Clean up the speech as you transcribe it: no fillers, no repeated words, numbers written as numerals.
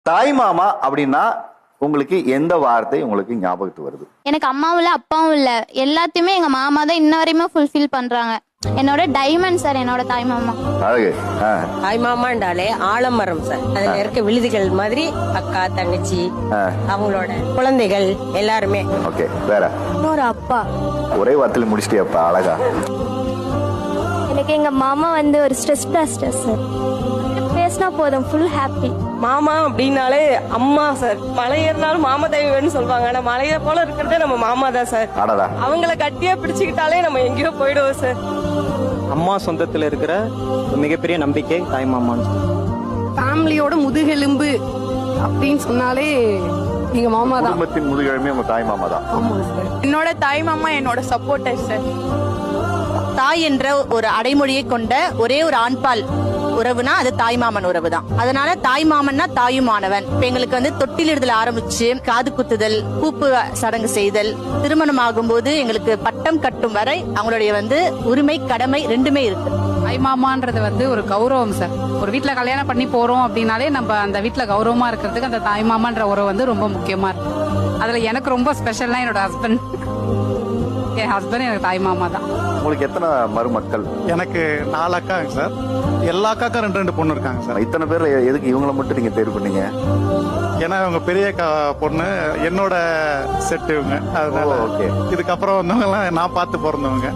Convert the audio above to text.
தாய் மாமா அப்படின்னா உங்களுக்கு எந்த வார்த்தை உங்களுக்கு ஞாபகத்துக்கு வருது? எனக்கு அம்மாவும் இல்ல அப்பாவும் இல்ல, எல்லாத்தையுமே எங்க மாமா தான் இன்ன வரையுமே ஃபுல்ஃபில் பண்றாங்க. என்னோட டைமண்ட் சார் என்னோட தாய் மாமா. அழகு. தாய் மாமாண்டாலே ஆலமரம் சார். அதுல இருக்க விழுதுகள் மாதிரி அக்கா தங்கச்சி அவங்களோட குழந்தைகள் எல்லாருமே. ஓகே, வேற இன்னொரு அப்பா. ஒரே வார்த்தையில முடிச்சிட்டியாப்பா, அழகா. எனக்கு எங்க மாமா வந்து ஒரு ஸ்ட்ரெஸ் பிளாஸ்டர் சார். பேசினா போதும், ஃபுல் ஹாப்பி. மாமா அப்படின்னாலே அம்மா சார். மலை ஏறினாலும் மாமா தெய்வம்னு சொல்லுவாங்க. ஆனா மலையை போல இருக்கிறதே நம்ம மாமா தான் சார். அவங்கள கட்டியா பிடிச்சுக்கிட்டாலே நம்ம எங்கேயோ போயிடுவோம் சார். அம்மா சொந்தத்துல இருக்கிற மிகப்பெரிய நம்பிக்கை தாய் மாமான்னு. ஃபேமிலியோட முதுகெலும்பு அப்படின்னு சொன்னாலே எங்க மாமா தான். குடும்பத்தின் முதுகெலும்பே உங்க தாய் மாமா தான். ஆமா சார். என்னோட தாய் மாமா என்னோட சப்போர்ட்டர் சார். தாய் என்ற ஒரு அடைமொழியை கொண்ட ஒரே ஒரு ஆண்பால் உறவுனா அது தாய் மாமன் உறவு தான். அதனால தாய் மாமன்னா தாயுமானவன். இப்ப எங்களுக்கு வந்து தொட்டிலிடுதல் ஆரம்பிச்சு காது குத்துதல், பூப்பு சடங்கு செய்தல், திருமணம் ஆகும்போது எங்களுக்கு பட்டம் கட்டும் வரை அவங்களுடைய வந்து உரிமை கடமை ரெண்டுமே இருக்கு. தாய் மாமான்றது வந்து ஒரு கௌரவம் சார். ஒரு வீட்டுல கல்யாணம் பண்ணி போறோம் அப்படின்னாலே நம்ம அந்த வீட்டுல கௌரவமா இருக்கிறதுக்கு அந்த தாய் மாமான்ற உறவு வந்து ரொம்ப முக்கியமா இருக்கு. அதுல எனக்கு ரொம்ப ஸ்பெஷல்னா என்னோட ஹஸ்பண்ட். என் ஹஸ்பண்ட் எனக்கு தாய் மாமா தான். உங்களுக்கு எத்தனை மருமக்கள்? எனக்கு 4 அக்காங்க சார். எல்லா அக்காக்கும் 2 பொண்ணு இருக்காங்க சார். இத்தனை பேர்ல எதுக்கு இவங்கள மட்டும் நீங்க தேர்வு பண்ணீங்க? ஏன்னா இவங்க பெரிய பொண்ணு என்னோட செட் இவங்க. அதனால இதுக்கப்புறம் வந்தவங்க எல்லாம் நான் பார்த்து பிறந்தவங்க.